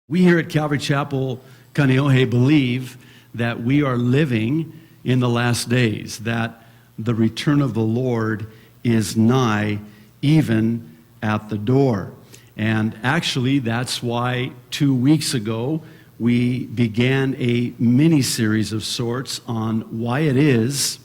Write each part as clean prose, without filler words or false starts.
We here at Calvary Chapel, Kaneohe, believe that we are living in the last days, that the return of the Lord is nigh, even at the door. And actually, that's why 2 weeks ago, we began a mini-series of sorts on why it is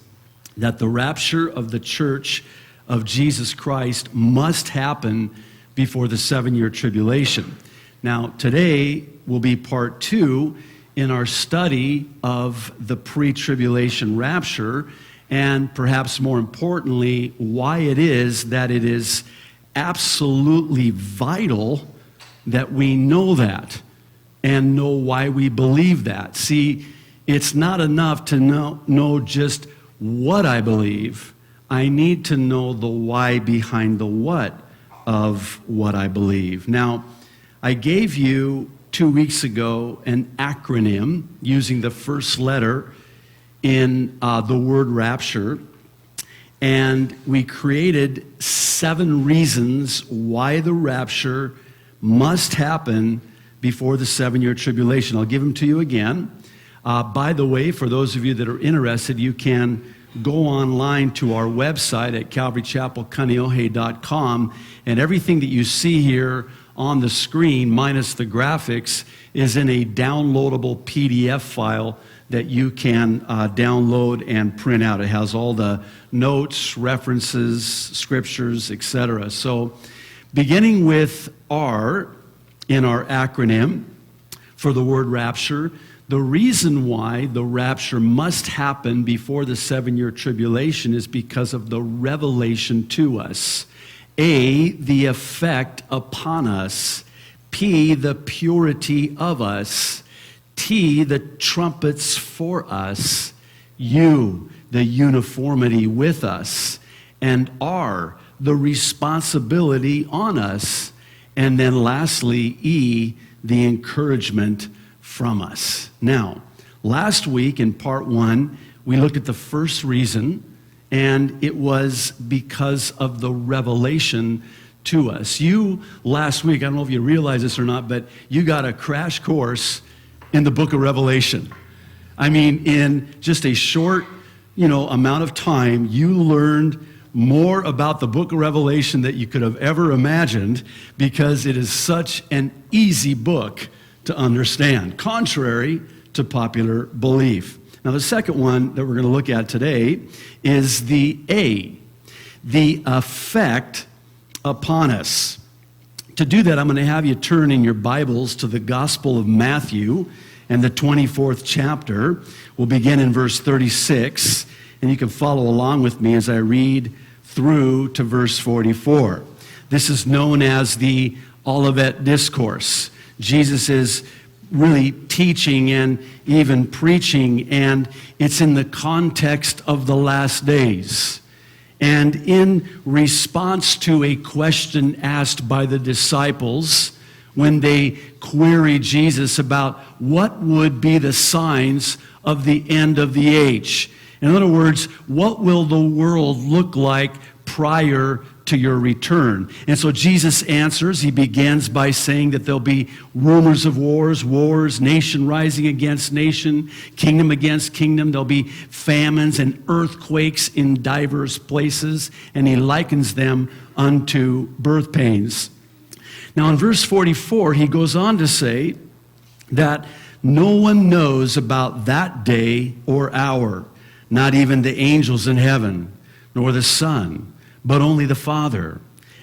that the rapture of the church of Jesus Christ must happen before the 7-year tribulation. Now, today will be part 2 in our study of the pre-tribulation rapture, and perhaps more importantly, why it is that it is absolutely vital that we know that and know why we believe that. See, it's not enough to know just what I believe. I need to know the why behind the what of what I believe. Now, I gave you 2 weeks ago an acronym using the first letter in the word rapture, and we created 7 reasons why the rapture must happen before the 7-year tribulation. I'll give them to you again. By the way, for those of you that are interested, you can go online to our website at calvarychapelkaneohe.com, and everything that you see here on the screen, minus the graphics, is in a downloadable PDF file that you can download and print out. It has all the notes, references, scriptures, etc. So, beginning with R in our acronym for the word rapture, the reason why the rapture must happen before the 7-year tribulation is because of the revelation to us. A, the effect upon us. P, the purity of us. T, the trumpets for us. U, the uniformity with us. And R, the responsibility on us. And then lastly, E, the encouragement from us. Now, last week in part 1, we looked at the first reason, and it was because of the revelation to us. You, last week, I don't know if you realize this or not, but you got a crash course in the book of Revelation. I mean, in just a short, amount of time, you learned more about the book of Revelation that you could have ever imagined, because it is such an easy book to understand, contrary to popular belief. Now, the second one that we're going to look at today is the A, the effect upon us. To do that, I'm going to have you turn in your Bibles to the Gospel of Matthew and the 24th chapter. We'll begin in verse 36, and you can follow along with me as I read through to verse 44. This is known as the Olivet Discourse. Jesus is really teaching and even preaching, and it's in the context of the last days. And in response to a question asked by the disciples when they queried Jesus about what would be the signs of the end of the age. In other words, what will the world look like prior to your return? And so Jesus answers. He begins by saying that there'll be rumors of wars, nation rising against nation, kingdom against kingdom. There'll be famines and earthquakes in diverse places, and he likens them unto birth pains. Now in verse 44, he goes on to say that no one knows about that day or hour, not even the angels in heaven, nor the Son, but only the Father.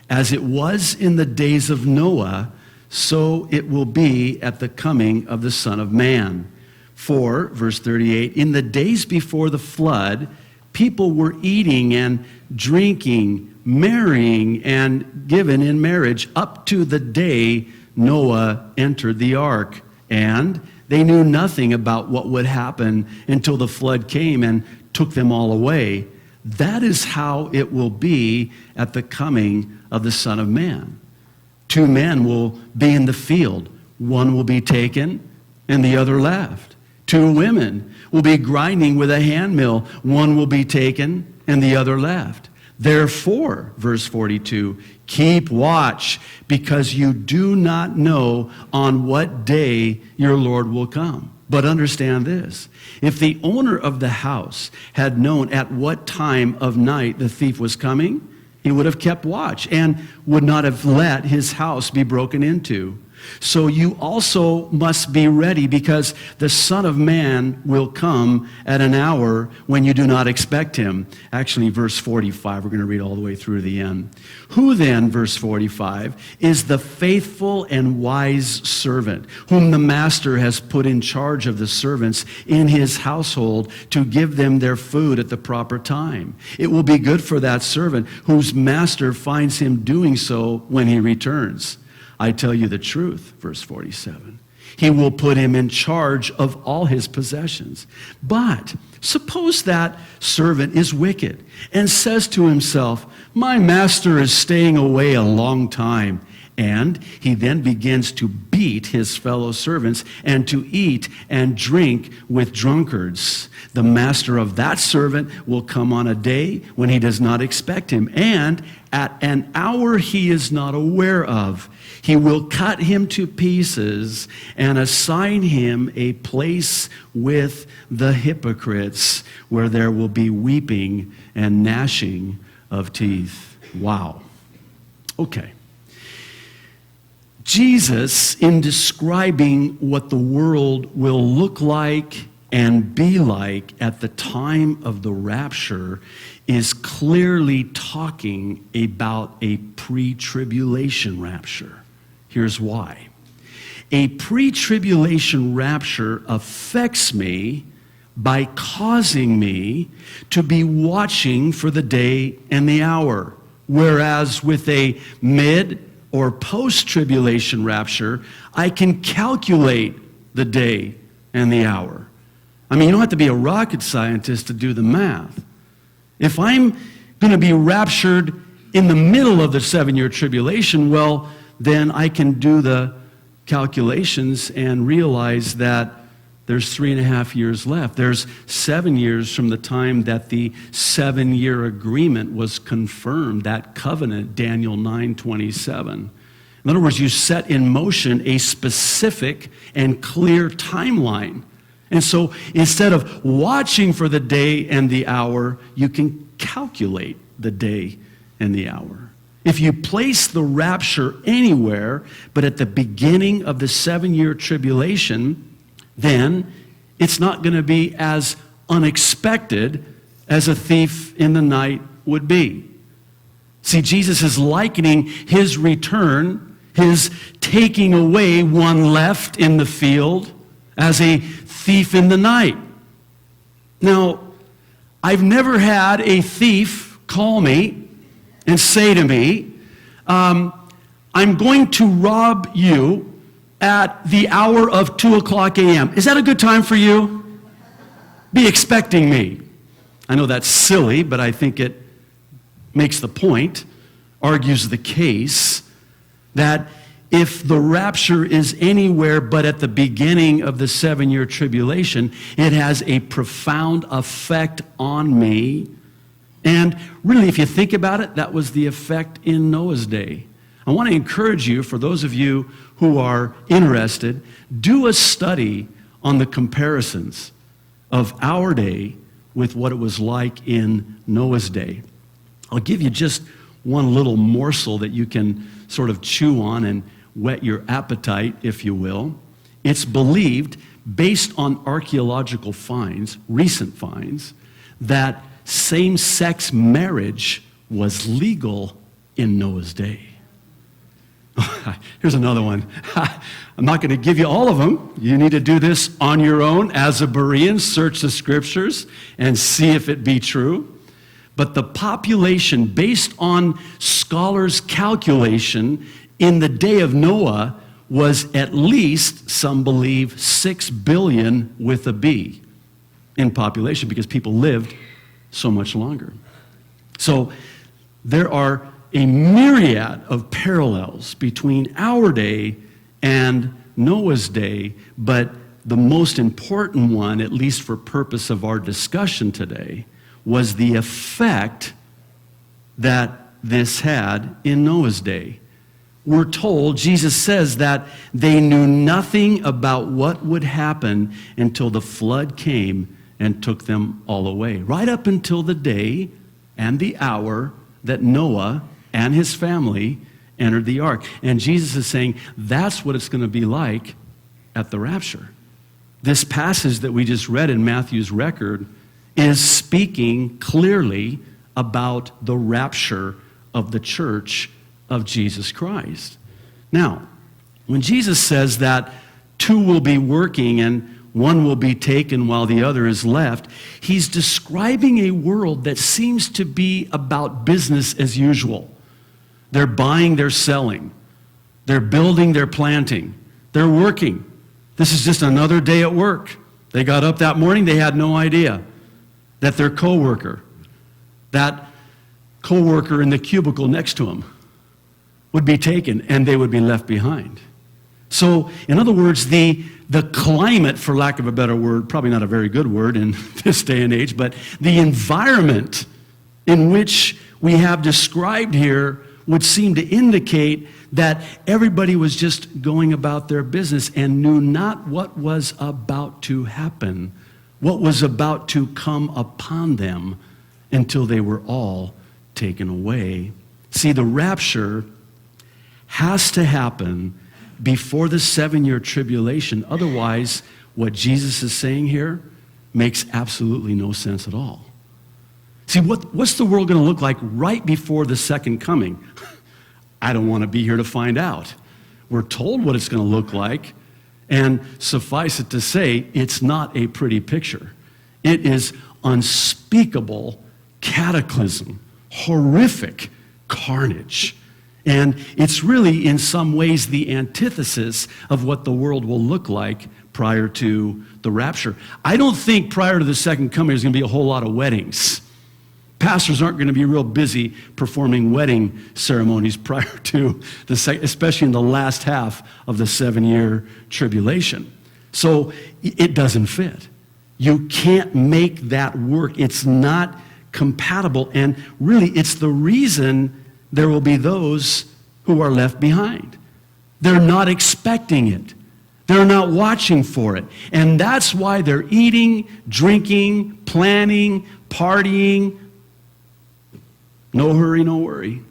As it was in the days of Noah, so it will be at the coming of the Son of Man. For, verse 38, in the days before the flood, people were eating and drinking, marrying, and given in marriage up to the day Noah entered the ark. And they knew nothing about what would happen until the flood came and took them all away. That is how it will be at the coming of the Son of Man. 2 men will be in the field. One will be taken and the other left. 2 women will be grinding with a hand mill. One will be taken and the other left. Therefore, verse 42, keep watch, because you do not know on what day your Lord will come. But understand this, if the owner of the house had known at what time of night the thief was coming, he would have kept watch and would not have let his house be broken into. So you also must be ready, because the Son of Man will come at an hour when you do not expect him. Actually, verse 45, we're going to read all the way through to the end. Who then, verse 45, is the faithful and wise servant whom the master has put in charge of the servants in his household to give them their food at the proper time? It will be good for that servant whose master finds him doing so when he returns. I tell you the truth, verse 47. He will put him in charge of all his possessions. But suppose that servant is wicked and says to himself, my master is staying away a long time. And he then begins to beat his fellow servants and to eat and drink with drunkards. The master of that servant will come on a day when he does not expect him, and at an hour he is not aware of. He will cut him to pieces and assign him a place with the hypocrites, where there will be weeping and gnashing of teeth. Wow. Okay. Jesus, in describing what the world will look like and be like at the time of the rapture, is clearly talking about a pre-tribulation rapture. Here's why. A pre-tribulation rapture affects me by causing me to be watching for the day and the hour, whereas with a mid- or post-tribulation rapture, I can calculate the day and the hour. I mean, you don't have to be a rocket scientist to do the math. If I'm going to be raptured in the middle of the 7-year tribulation, well, then I can do the calculations and realize that there's 3.5 years left. There's 7 years from the time that the 7-year agreement was confirmed, that covenant, Daniel 9:27. In other words, you set in motion a specific and clear timeline. And so instead of watching for the day and the hour, you can calculate the day and the hour. If you place the rapture anywhere but at the beginning of the 7-year tribulation, then it's not going to be as unexpected as a thief in the night would be. See, Jesus is likening his return, his taking away one left in the field, as a thief in the night. Now, I've never had a thief call me and say to me, I'm going to rob you at the hour of 2 o'clock a.m. Is that a good time for you? Be expecting me. I know that's silly, but I think it makes the point, argues the case, that if the rapture is anywhere but at the beginning of the 7-year tribulation, it has a profound effect on me. And really, if you think about it, that was the effect in Noah's day. I want to encourage you, for those of you who are interested, do a study on the comparisons of our day with what it was like in Noah's day. I'll give you just one little morsel that you can sort of chew on and whet your appetite, if you will. It's believed, based on archaeological finds, recent finds, that same-sex marriage was legal in Noah's day. Here's another one. I'm not going to give you all of them. You need to do this on your own as a Berean. Search the scriptures and see if it be true. But the population, based on scholars' calculation, in the day of Noah was at least, some believe, 6 billion with a B in population, because people lived so much longer. So there are a myriad of parallels between our day and Noah's day, but the most important one, at least for purpose of our discussion today, was the effect that this had in Noah's day. We're told, Jesus says that they knew nothing about what would happen until the flood came and took them all away. Right up until the day and the hour that Noah and his family entered the ark. And Jesus is saying that's what it's going to be like at the rapture. This passage that we just read in Matthew's record is speaking clearly about the rapture of the church of Jesus Christ. Now, when Jesus says that two will be working and one will be taken while the other is left, he's describing a world that seems to be about business as usual. They're buying, they're selling. They're building, they're planting. They're working. This is just another day at work. They got up that morning, they had no idea that their coworker, that coworker in the cubicle next to them, would be taken and they would be left behind. So, in other words, the climate, for lack of a better word, probably not a very good word in this day and age, but the environment in which we have described here would seem to indicate that everybody was just going about their business and knew not what was about to happen, what was about to come upon them until they were all taken away. See, the rapture has to happen before the 7-year tribulation. Otherwise, what Jesus is saying here makes absolutely no sense at all. See, what's the world going to look like right before the second coming? I don't want to be here to find out. We're told what it's going to look like, and suffice it to say, it's not a pretty picture. It is unspeakable cataclysm, horrific carnage. And it's really, in some ways, the antithesis of what the world will look like prior to the rapture. I don't think prior to the second coming there's going to be a whole lot of weddings. Pastors aren't going to be real busy performing wedding ceremonies prior to especially in the last half of the 7-year tribulation. So it doesn't fit. You can't make that work. It's not compatible. And really, it's the reason there will be those who are left behind. They're not expecting it. They're not watching for it. And that's why they're eating, drinking, planning, partying. No hurry, no worry.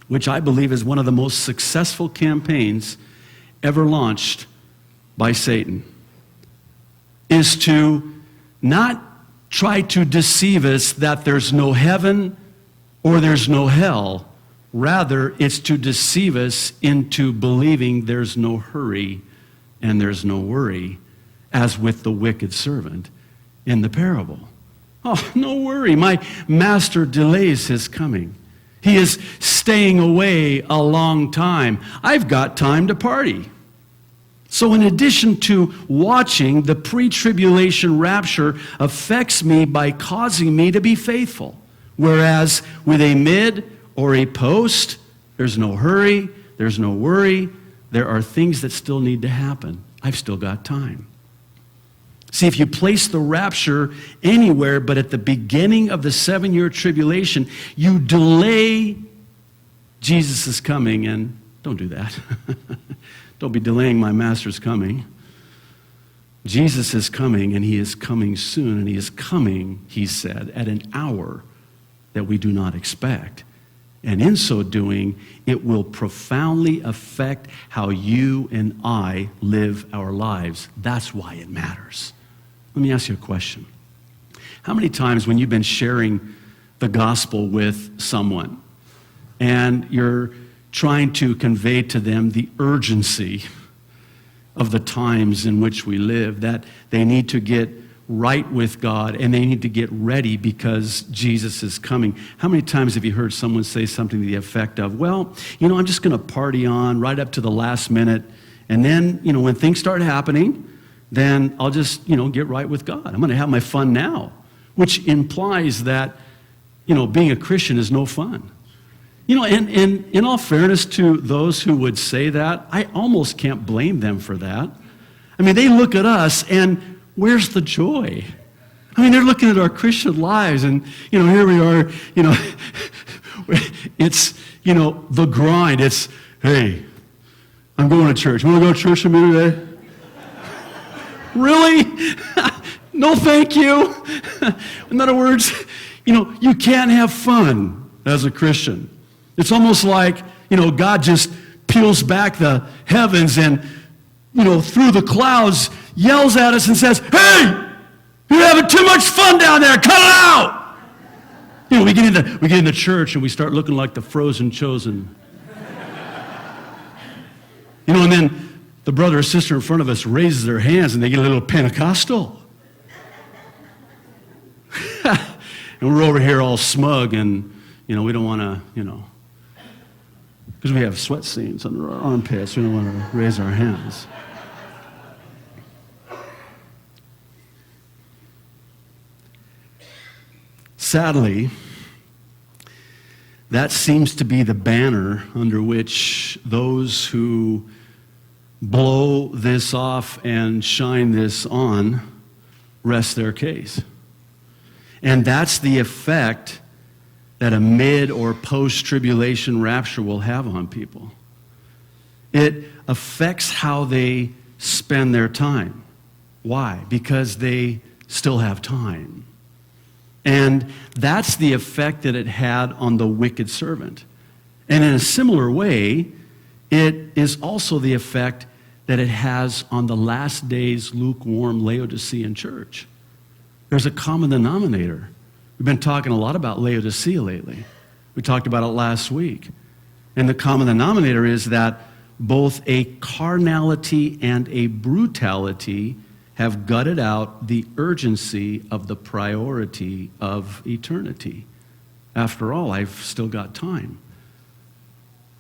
Which I believe is one of the most successful campaigns ever launched by Satan. Is to not try to deceive us that there's no heaven or there's no hell. Rather, it's to deceive us into believing there's no hurry and there's no worry, as with the wicked servant in the parable. Oh, no worry, my master delays his coming. He is staying away a long time. I've got time to party. So in addition to watching, the pre-tribulation rapture affects me by causing me to be faithful. Whereas with a mid or a post, there's no hurry, there's no worry. There are things that still need to happen. I've still got time. See, if you place the rapture anywhere but at the beginning of the 7-year tribulation, you delay Jesus' coming, and don't do that. Don't be delaying my master's coming. Jesus is coming, and he is coming soon, and he is coming, he said, at an hour that we do not expect. And in so doing, it will profoundly affect how you and I live our lives. That's why it matters. Let me ask you a question. How many times when you've been sharing the gospel with someone and you're trying to convey to them the urgency of the times in which we live, that they need to get right with God and they need to get ready because Jesus is coming? How many times have you heard someone say something to the effect of, well, I'm just going to party on right up to the last minute, and then, when things start happening, then I'll just, get right with God. I'm going to have my fun now, which implies that, being a Christian is no fun. And in all fairness to those who would say that, I almost can't blame them for that. I mean, they look at us and where's the joy? I mean, they're looking at our Christian lives and, here we are, It's, the grind. It's, hey, I'm going to church. You want to go to church with me today? Really? No, thank you. In other words, you can't have fun as a Christian. It's almost like, God just peels back the heavens and, through the clouds, yells at us and says, hey, you're having too much fun down there. Cut it out. We get into church and we start looking like the frozen chosen. And then the brother or sister in front of us raises their hands and they get a little Pentecostal. And we're over here all smug and, we don't want to, because we have sweat stains under our armpits, we don't want to raise our hands. Sadly, that seems to be the banner under which those who blow this off and shine this on rest their case. And that's the effect that a mid or post-tribulation rapture will have on people. It affects how they spend their time. Why? Because they still have time. And that's the effect that it had on the wicked servant. And in a similar way, it is also the effect that it has on the last days lukewarm Laodicean church. There's a common denominator. We've been talking a lot about Laodicea lately. We talked about it last week. And the common denominator is that both a carnality and a brutality have gutted out the urgency of the priority of eternity. After all, I've still got time.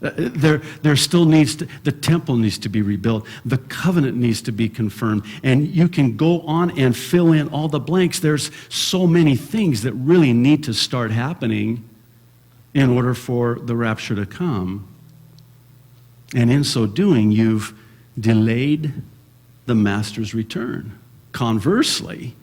There still needs to, the temple needs to be rebuilt. The covenant needs to be confirmed. And you can go on and fill in all the blanks. There's so many things that really need to start happening in order for the rapture to come. And in so doing, you've delayed the master's return. Conversely,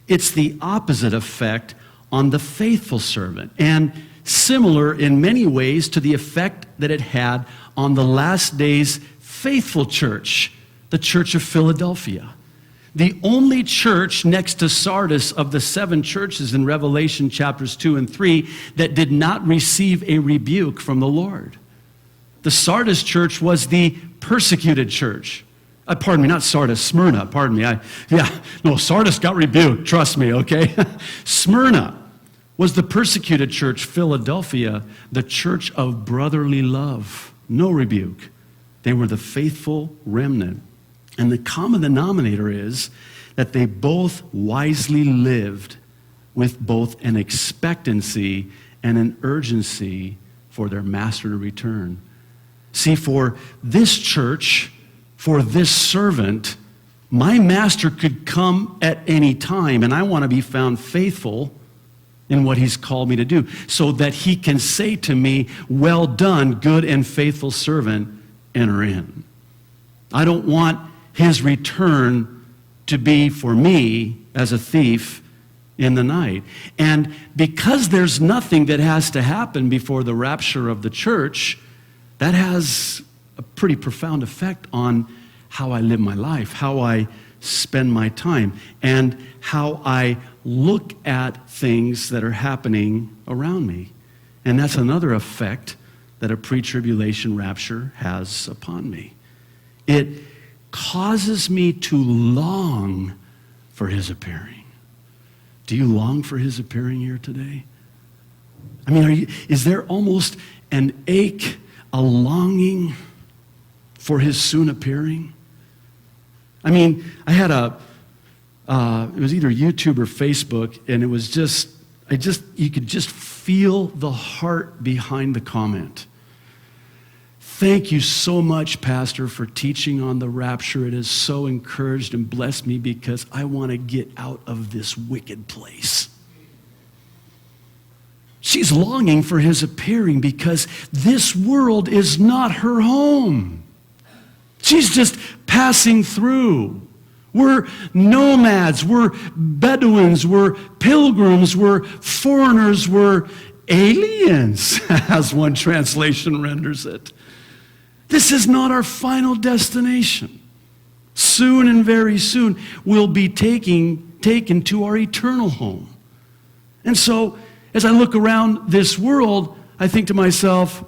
it's the opposite effect on the faithful servant, and similar in many ways to the effect that it had on the last days faithful church, the church of Philadelphia. The only church next to Sardis of the 7 churches in Revelation chapters 2 and 3 that did not receive a rebuke from the Lord. The Sardis church was the persecuted church. Pardon me, not Sardis, Smyrna, pardon me. Sardis got rebuked, trust me, okay? Smyrna was the persecuted church. Philadelphia, the church of brotherly love, no rebuke. They were the faithful remnant. And the common denominator is that they both wisely lived with both an expectancy and an urgency for their master to return. See, for this church, for this servant, my master could come at any time, and I want to be found faithful in what he's called me to do, so that he can say to me, well done, good and faithful servant, enter in. I don't want his return to be for me as a thief in the night. And because there's nothing that has to happen before the rapture of the church, that has a pretty profound effect on how I live my life, how I spend my time, and how I look at things that are happening around me. And that's another effect that a pre-tribulation rapture has upon me. It causes me to long for his appearing. Do you long for his appearing here today? I mean, is there almost an ache, a longing for his soon appearing? I mean, I had it was either YouTube or Facebook, and it was you could just feel the heart behind the comment. Thank you so much, Pastor, for teaching on the rapture. It has so encouraged and blessed me because I want to get out of this wicked place. She's longing for his appearing because this world is not her home. She's just passing through. We're nomads, we're Bedouins, we're pilgrims, we're foreigners, we're aliens, as one translation renders it. This is not our final destination. Soon and very soon, we'll be taken to our eternal home. And so, as I look around this world, I think to myself,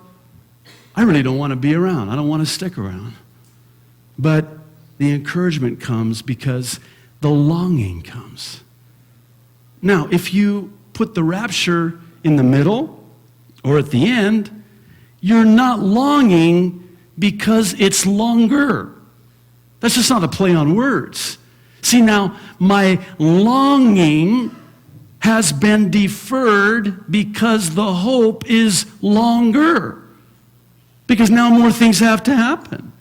I really don't want to be around. I don't want to stick around. But the encouragement comes because the longing comes. Now, if you put the rapture in the middle or at the end, you're not longing because it's longer. That's just not a play on words. See, now, my longing has been deferred because the hope is longer. Because now more things have to happen.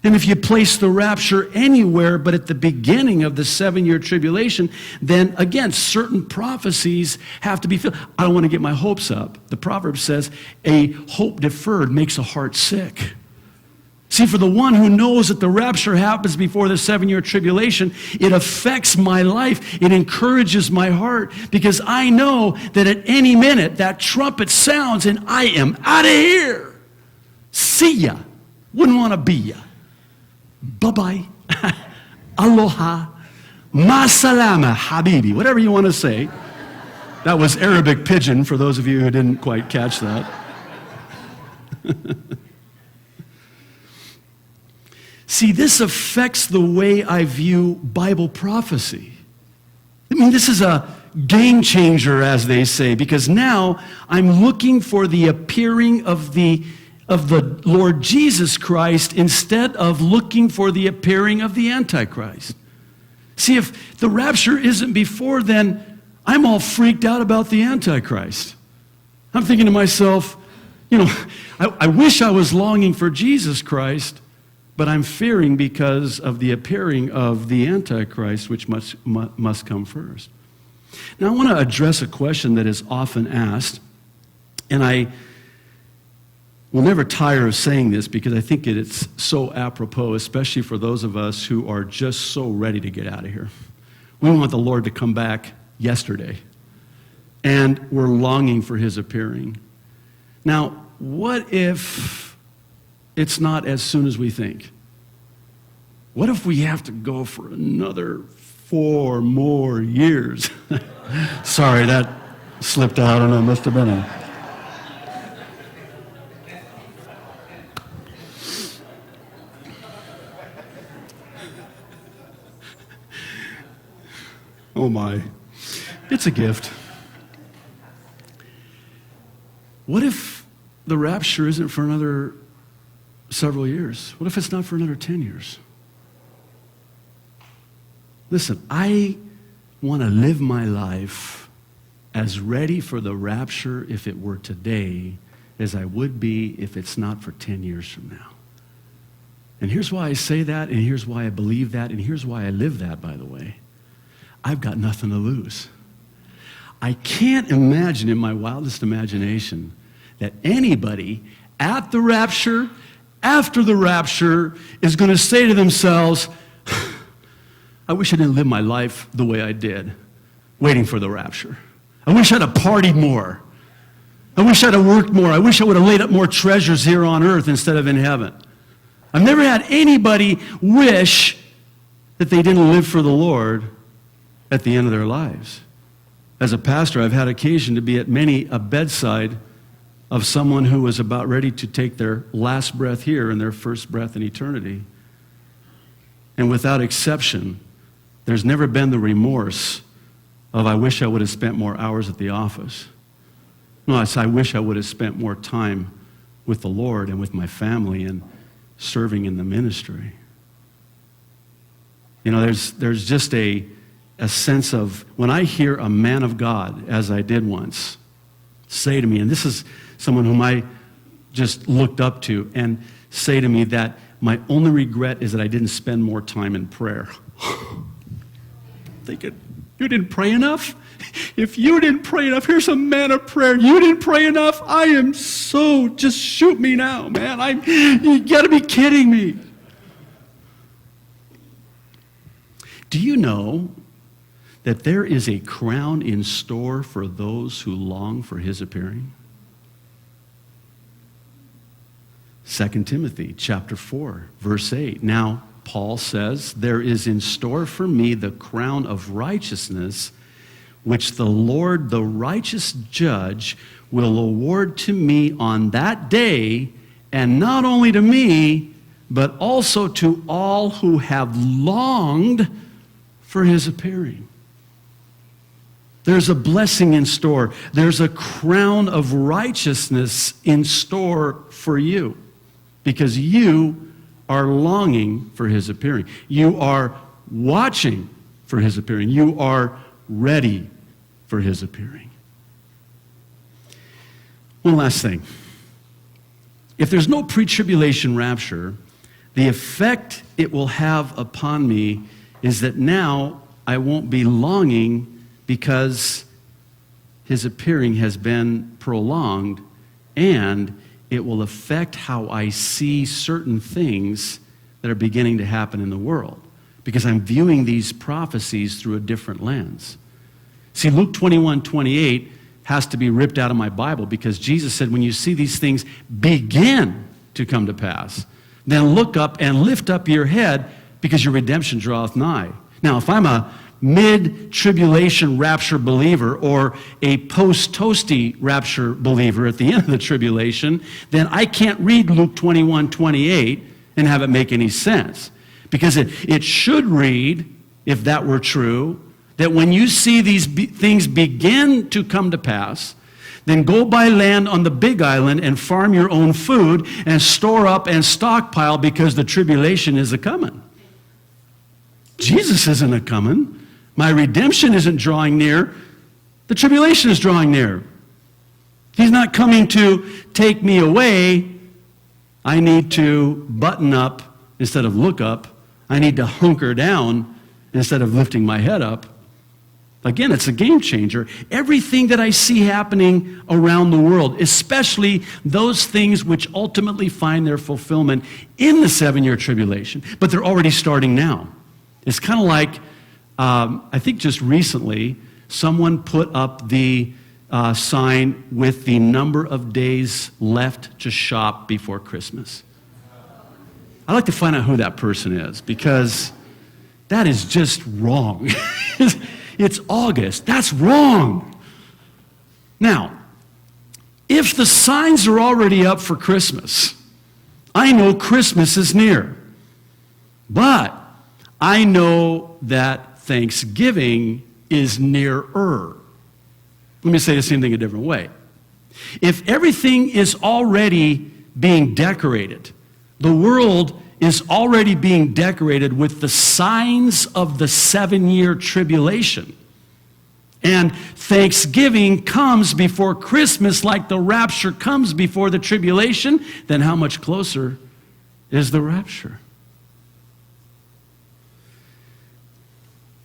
And if you place the rapture anywhere but at the beginning of the 7-year tribulation, then again, certain prophecies have to be filled. I don't want to get my hopes up. The proverb says, a hope deferred makes a heart sick. See, for the one who knows that the rapture happens before the 7-year tribulation, it affects my life. It encourages my heart because I know that at any minute that trumpet sounds and I am out of here. See ya. Wouldn't want to be ya. Bye-bye. Aloha. Masalama, habibi. Whatever you want to say. That was Arabic pidgin for those of you who didn't quite catch that. See, this affects the way I view Bible prophecy. I mean, this is a game changer, as they say, because now I'm looking for the appearing of the Lord Jesus Christ instead of looking for the appearing of the Antichrist. See, if the rapture isn't before, then I'm all freaked out about the Antichrist. I'm thinking to myself, I wish I was longing for Jesus Christ, but I'm fearing because of the appearing of the Antichrist, which must come first. Now, I want to address a question that is often asked, and I will never tire of saying this because I think it's so apropos, especially for those of us who are just so ready to get out of here. We want the Lord to come back yesterday, and we're longing for his appearing. Now, what if it's not as soon as we think? What if we have to go for another 4 more years? Sorry, that slipped out. I don't know, it must have been a... Oh my, it's a gift. What if the rapture isn't for another several years? What if it's not for another 10 years? Listen, I want to live my life as ready for the rapture if it were today as I would be if it's not for 10 years from now. And here's why I say that, and here's why I believe that, and here's why I live that, by the way. I've got nothing to lose. I can't imagine in my wildest imagination that anybody at the rapture, after the rapture, is going to say to themselves, I wish I didn't live my life the way I did, waiting for the rapture. I wish I'd have partied more. I wish I'd have worked more. I wish I would have laid up more treasures here on earth instead of in heaven. I've never had anybody wish that they didn't live for the Lord at the end of their lives. As a pastor, I've had occasion to be at many a bedside of someone who was about ready to take their last breath here and their first breath in eternity. And without exception, there's never been the remorse of, I wish I would have spent more hours at the office. No, it's, I wish I would have spent more time with the Lord and with my family and serving in the ministry. There's just a sense of, when I hear a man of God, as I did once, say to me, and this is someone whom I just looked up to, and say to me that my only regret is that I didn't spend more time in prayer. Thinking, you didn't pray enough? If you didn't pray enough, here's a man of prayer. You didn't pray enough? I am so, just shoot me now, man. You gotta be kidding me. Do you know that there is a crown in store for those who long for his appearing? 2 Timothy chapter 4, verse 8. Now, Paul says, there is in store for me the crown of righteousness, which the Lord, the righteous judge, will award to me on that day, and not only to me, but also to all who have longed for his appearing. There's a blessing in store. There's a crown of righteousness in store for you, because you are longing for his appearing. You are watching for his appearing. You are ready for his appearing. One last thing. If there's no pre-tribulation rapture, the effect it will have upon me is that now I won't be longing because his appearing has been prolonged, and it will affect how I see certain things that are beginning to happen in the world, because I'm viewing these prophecies through a different lens. See, Luke 21:28 has to be ripped out of my Bible, because Jesus said, when you see these things begin to come to pass, then look up and lift up your head, because your redemption draweth nigh. Now, if I'm a mid-tribulation rapture believer or a post-toasty rapture believer at the end of the tribulation, then I can't read Luke 21:28 and have it make any sense. Because it should read, if that were true, that when you see these things begin to come to pass, then go buy land on the big island and farm your own food and store up and stockpile, because the tribulation is a-coming. Jesus isn't a-coming. My redemption isn't drawing near. The tribulation is drawing near. He's not coming to take me away. I need to button up instead of look up. I need to hunker down instead of lifting my head up. Again, it's a game changer. Everything that I see happening around the world, especially those things which ultimately find their fulfillment in the 7-year tribulation, but they're already starting now. It's kind of like, I think just recently, someone put up the sign with the number of days left to shop before Christmas. I'd like to find out who that person is, because that is just wrong. It's August. That's wrong. Now, if the signs are already up for Christmas, I know Christmas is near. But I know that Thanksgiving is nearer. Let me say the same thing a different way. If everything is already being decorated, the world is already being decorated with the signs of the 7-year tribulation, and Thanksgiving comes before Christmas like the rapture comes before the tribulation, then how much closer is the rapture?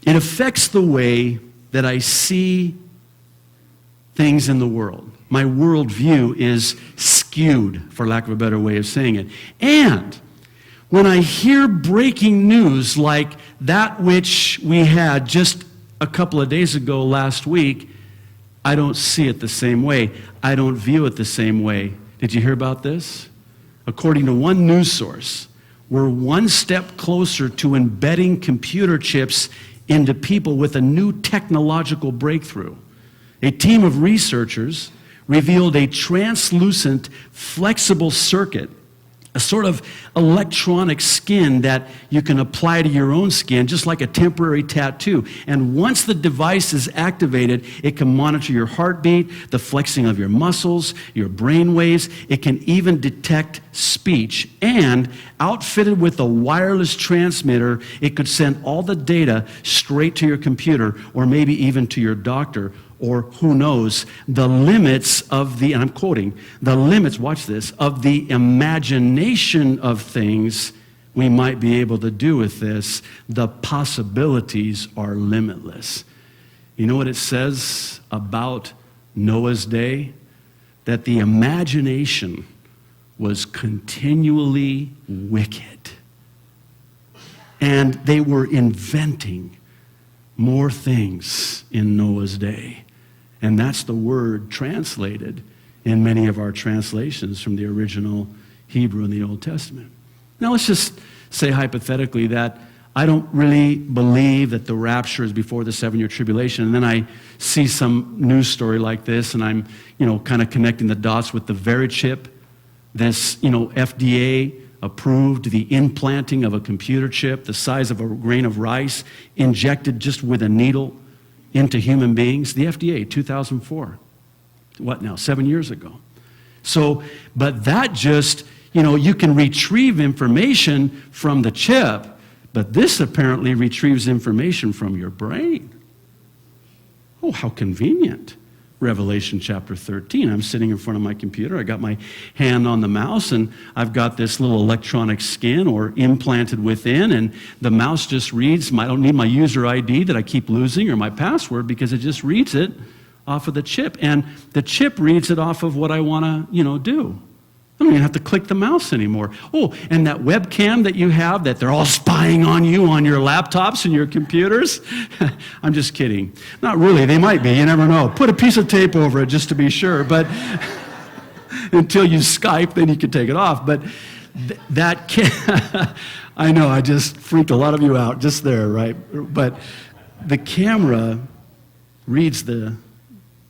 It affects the way that I see things in the world. My worldview is skewed, for lack of a better way of saying it. And when I hear breaking news like that which we had just a couple of days ago last week, I don't see it the same way. I don't view it the same way. Did you hear about this? According to one news source, we're one step closer to embedding computer chips into people with a new technological breakthrough. A team of researchers revealed a translucent, flexible circuit, a sort of electronic skin that you can apply to your own skin, just like a temporary tattoo. And once the device is activated, it can monitor your heartbeat, the flexing of your muscles, your brain waves. It can even detect speech. And outfitted with a wireless transmitter, it could send all the data straight to your computer, or maybe even to your doctor, or who knows, the limits of the, and I'm quoting, the limits, watch this, of the imagination of things we might be able to do with this. The possibilities are limitless. You know what it says about Noah's day? That the imagination was continually wicked. And they were inventing more things in Noah's day. And that's the word translated in many of our translations from the original Hebrew in the Old Testament. Now let's just say hypothetically that I don't really believe that the rapture is before the 7-year tribulation, and then I see some news story like this, and I'm, kind of connecting the dots with the Verichip, this, FDA approved the implanting of a computer chip the size of a grain of rice, injected just with a needle into human beings. The FDA, 2004. What now, 7 years ago. So, but that just, you can retrieve information from the chip, but this apparently retrieves information from your brain. Oh, how convenient. Revelation chapter 13. I'm sitting in front of my computer. I got my hand on the mouse, and I've got this little electronic skin or implanted within, and the mouse just reads. I don't need my user ID that I keep losing or my password, because it just reads it off of the chip. And the chip reads it off of what I want to, do. I don't even have to click the mouse anymore. Oh, and that webcam that you have, that they're all spying on you on your laptops and your computers. I'm just kidding. Not really. They might be. You never know. Put a piece of tape over it just to be sure. But until you Skype, then you can take it off. But I know, I just freaked a lot of you out just there, right? But the camera reads the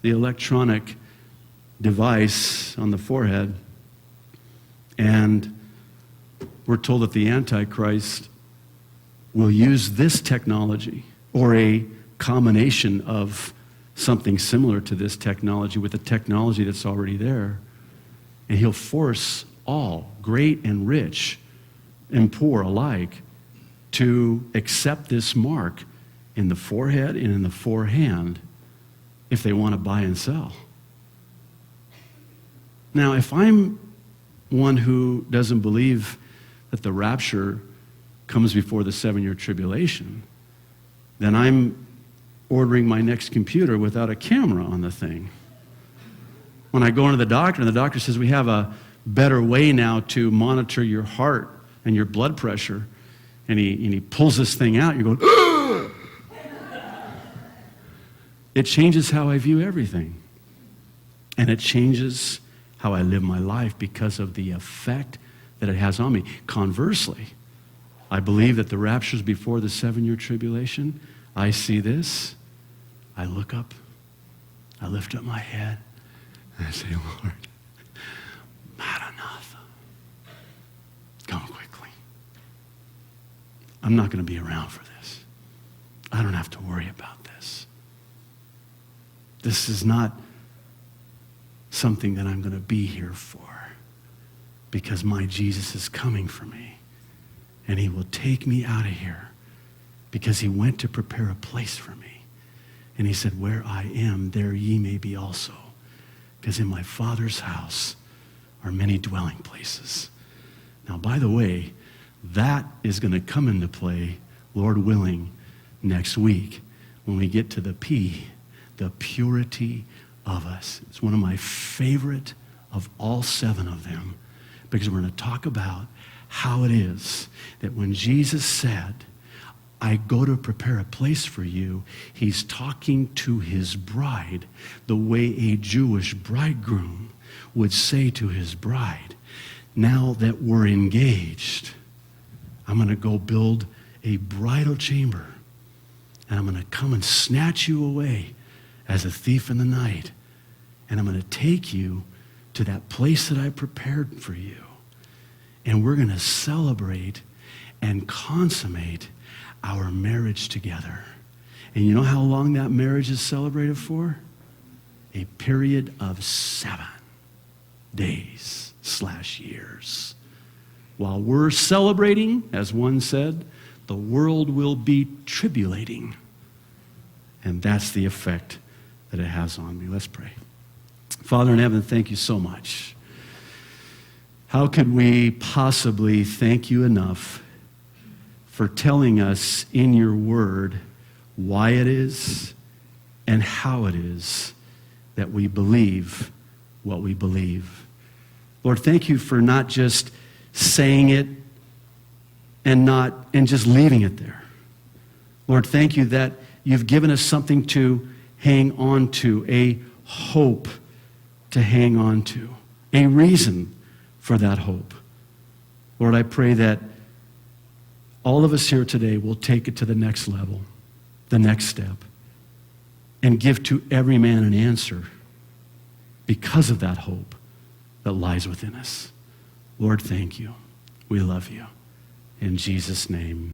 electronic device on the forehead, and we're told that the Antichrist will use this technology, or a combination of something similar to this technology with the technology that's already there, and he'll force all, great and rich and poor alike, to accept this mark in the forehead and in the forehand if they want to buy and sell. Now, if I'm one who doesn't believe that the rapture comes before the 7-year tribulation, then I'm ordering my next computer without a camera on the thing. When I go into the doctor, and the doctor says, we have a better way now to monitor your heart and your blood pressure, and he pulls this thing out, you're going, "Ugh!" It changes how I view everything. And it changes how I live my life because of the effect that it has on me. Conversely, I believe that the rapture is before the 7-year tribulation. I see this, I look up, I lift up my head, and I say, Lord, Maranatha, come quickly. I'm not going to be around for this. I don't have to worry about this. This is not something that I'm going to be here for, because my Jesus is coming for me, and he will take me out of here, because he went to prepare a place for me. And he said, where I am, there ye may be also, because in my Father's house are many dwelling places. Now, by the way, that is going to come into play, Lord willing, next week when we get to the P, the purity of us. It's one of my favorite of all 7 of them, because we're going to talk about how it is that when Jesus said, I go to prepare a place for you, he's talking to his bride the way a Jewish bridegroom would say to his bride, now that we're engaged, I'm going to go build a bridal chamber, and I'm going to come and snatch you away as a thief in the night. And I'm going to take you to that place that I prepared for you. And we're going to celebrate and consummate our marriage together. And you know how long that marriage is celebrated for? A period of 7 days/years. While we're celebrating, as one said, the world will be tribulating. And that's the effect that it has on me. Let's pray. Father in heaven, thank you so much. How could we possibly thank you enough for telling us in your word why it is and how it is that we believe what we believe. Lord, thank you for not just saying it and just leaving it there. Lord, thank you that you've given us something to hang on to, a hope to hang on to, a reason for that hope. Lord, I pray that all of us here today will take it to the next level, the next step, and give to every man an answer because of that hope that lies within us. Lord, thank you. We love you. In Jesus' name.